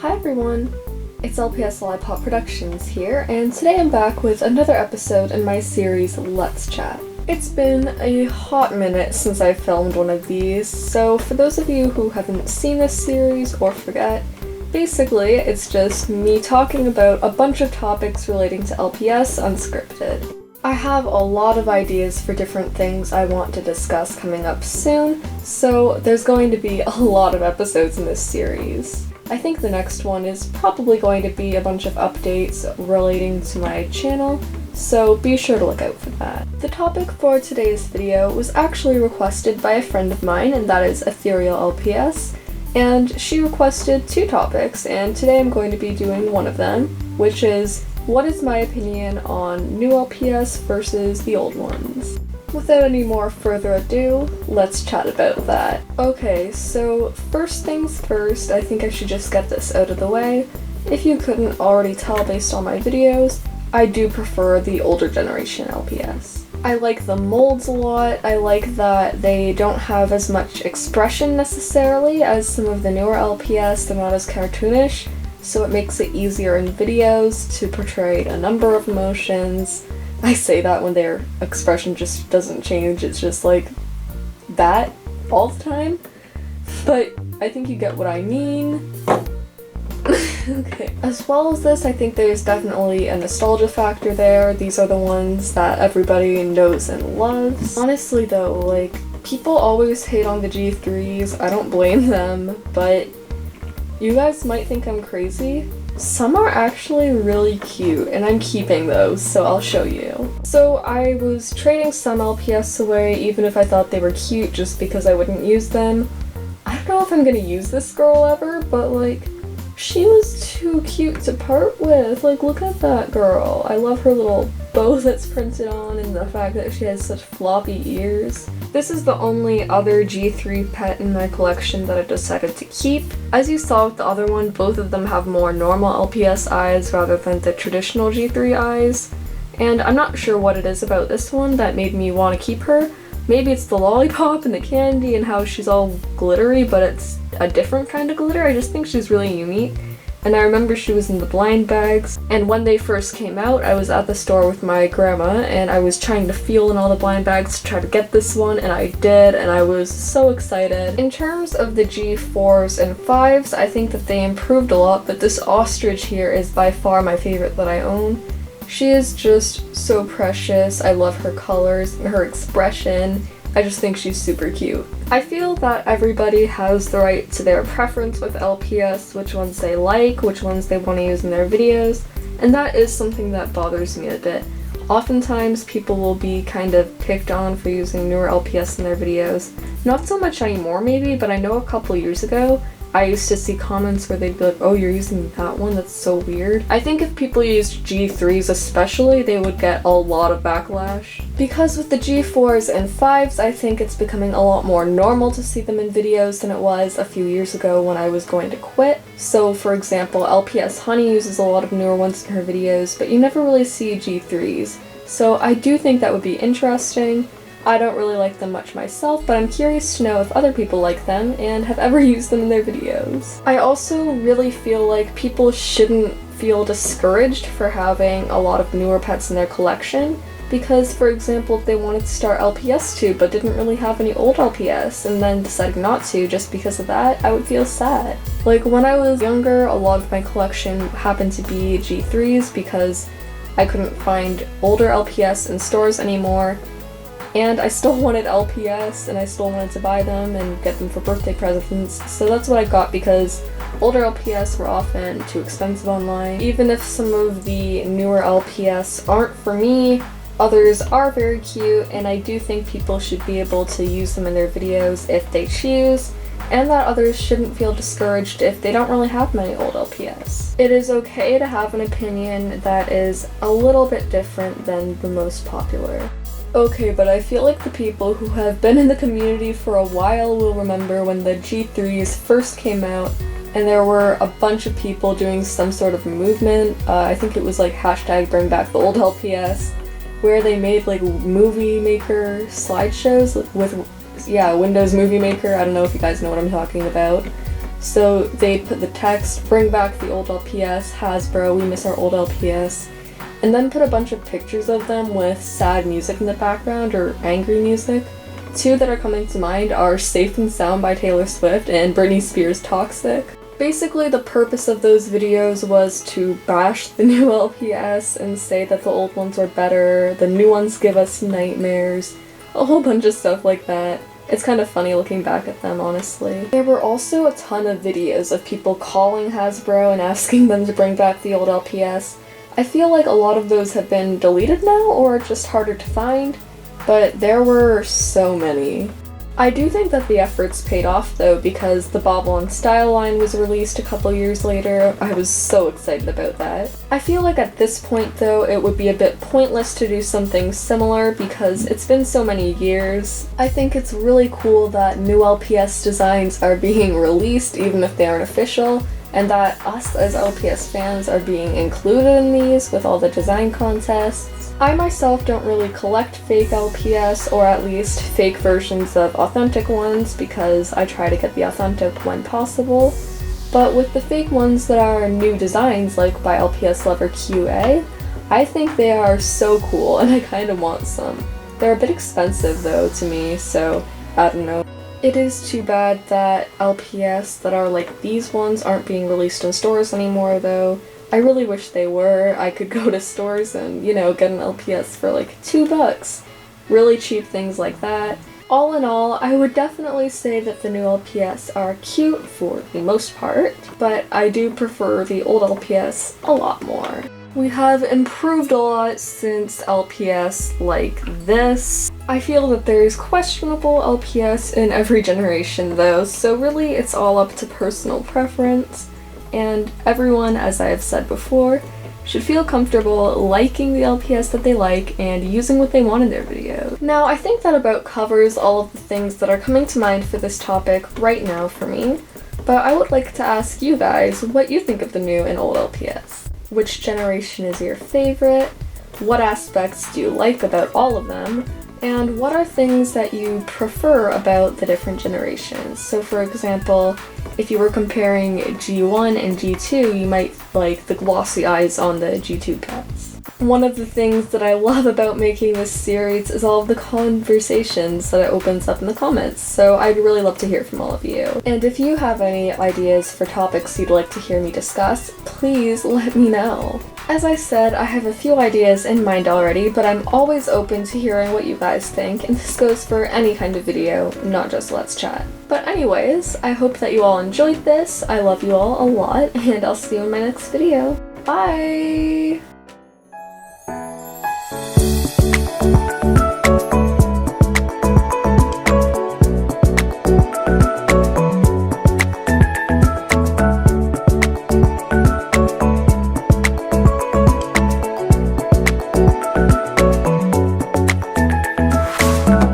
Hi everyone, it's LPS Lollipop Productions here, and today I'm back with another episode in my series Let's Chat. It's been a hot minute since I filmed one of these, so for those of you who haven't seen this series or forget, basically it's just me talking about a bunch of topics relating to LPS unscripted. I have a lot of ideas for different things I want to discuss coming up soon, so there's going to be a lot of episodes in this series. I think the next one is probably going to be a bunch of updates relating to my channel, so be sure to look out for that. The topic for today's video was actually requested by a friend of mine, and that is Ethereal LPS, and she requested two topics, and today I'm going to be doing one of them, which is what is my opinion on new LPS versus the old ones. Without any more further ado, let's chat about that. Okay, so first things first, I think I should just get this out of the way. If you couldn't already tell based on my videos, I do prefer the older generation LPS. I like the molds a lot. I like that they don't have as much expression necessarily as some of the newer LPS. They're not as cartoonish, so it makes it easier in videos to portray a number of emotions. I say that when their expression just doesn't change, it's just like that all the time, but I think you get what I mean. Okay. As well as this, I think there's definitely a nostalgia factor there. These are the ones that everybody knows and loves. Honestly though, like, people always hate on the G3s, I don't blame them, but you guys might think I'm crazy. Some are actually really cute, and I'm keeping those, so I'll show you. So I was trading some LPS away, even if I thought they were cute, just because I wouldn't use them. I don't know if I'm gonna use this girl ever, but like, she was too cute to part with. Like, look at that girl. I love her little bow that's printed on, and the fact that she has such floppy ears. This is the only other G3 pet in my collection that I decided to keep. As you saw with the other one, both of them have more normal LPS eyes rather than the traditional G3 eyes. And I'm not sure what it is about this one that made me want to keep her. Maybe it's the lollipop and the candy and how she's all glittery, but it's a different kind of glitter. I just think she's really unique. And I remember she was in the blind bags, and when they first came out, I was at the store with my grandma, and I was trying to feel in all the blind bags to try to get this one, and I did, and I was so excited. In terms of the G4s and 5s, I think that they improved a lot, but this ostrich here is by far my favorite that I own. She is just so precious. I love her colors and her expression. I just think she's super cute. I feel that everybody has the right to their preference with LPS, which ones they like, which ones they want to use in their videos, and that is something that bothers me a bit. Oftentimes people will be kind of picked on for using newer LPS in their videos. Not so much anymore maybe, but I know a couple years ago I used to see comments where they'd be like, oh, you're using that one? That's so weird. I think if people used G3s especially, they would get a lot of backlash. Because with the G4s and 5s, I think it's becoming a lot more normal to see them in videos than it was a few years ago when I was going to quit. So for example, LPS Honey uses a lot of newer ones in her videos, but you never really see G3s. So I do think that would be interesting. I don't really like them much myself, but I'm curious to know if other people like them and have ever used them in their videos. I also really feel like people shouldn't feel discouraged for having a lot of newer pets in their collection, because for example, if they wanted to start LPS too but didn't really have any old LPS and then decided not to just because of that, I would feel sad. Like when I was younger, a lot of my collection happened to be G3s because I couldn't find older LPS in stores anymore. And I still wanted LPS, and I still wanted to buy them and get them for birthday presents, so that's what I got because older LPS were often too expensive online. Even if some of the newer LPS aren't for me, others are very cute, and I do think people should be able to use them in their videos if they choose, and that others shouldn't feel discouraged if they don't really have many old LPS. It is okay to have an opinion that is a little bit different than the most popular. Okay, but I feel like the people who have been in the community for a while will remember when the G3s first came out and there were a bunch of people doing some sort of movement. I think it was like hashtag bring back the old LPS, where they made like movie maker slideshows with Windows Movie Maker. I don't know if you guys know what I'm talking about. So they'd put the text, "Bring back the old LPS, Hasbro, we miss our old LPS," and then put a bunch of pictures of them with sad music in the background or angry music. Two that are coming to mind are "Safe and Sound" by Taylor Swift and Britney Spears' "Toxic." Basically, the purpose of those videos was to bash the new LPS and say that the old ones are better, the new ones give us nightmares, a whole bunch of stuff like that. It's kind of funny looking back at them, honestly. There were also a ton of videos of people calling Hasbro and asking them to bring back the old LPS. I feel like a lot of those have been deleted now or just harder to find, but there were so many. I do think that the efforts paid off though, because the Bobble and Style line was released a couple years later. I was so excited about that. I feel like at this point though, it would be a bit pointless to do something similar because it's been so many years. I think it's really cool that new LPS designs are being released even if they aren't official, and that us as LPS fans are being included in these with all the design contests. I myself don't really collect fake LPS, or at least fake versions of authentic ones, because I try to get the authentic when possible. But with the fake ones that are new designs, like by LPS Lover QA, I think they are so cool and I kind of want some. They're a bit expensive though to me, so I don't know. It is too bad that LPS that are like these ones aren't being released in stores anymore though. I really wish they were. I could go to stores and, you know, get an LPS for like $2. Really cheap things like that. All in all, I would definitely say that the new LPS are cute for the most part, but I do prefer the old LPS a lot more. We have improved a lot since LPS like this. I feel that there's questionable LPS in every generation though, so really it's all up to personal preference. And everyone, as I have said before, should feel comfortable liking the LPS that they like and using what they want in their video. Now, I think that about covers all of the things that are coming to mind for this topic right now for me, but I would like to ask you guys what you think of the new and old LPS. Which generation is your favorite? What aspects do you like about all of them? And what are things that you prefer about the different generations? So for example, if you were comparing G1 and G2, you might like the glossy eyes on the G2 pets. One of the things that I love about making this series is all of the conversations that it opens up in the comments, so I'd really love to hear from all of you. And if you have any ideas for topics you'd like to hear me discuss, please let me know. As I said, I have a few ideas in mind already, but I'm always open to hearing what you guys think, and this goes for any kind of video, not just Let's Chat. But anyways, I hope that you all enjoyed this. I love you all a lot, and I'll see you in my next video. Bye!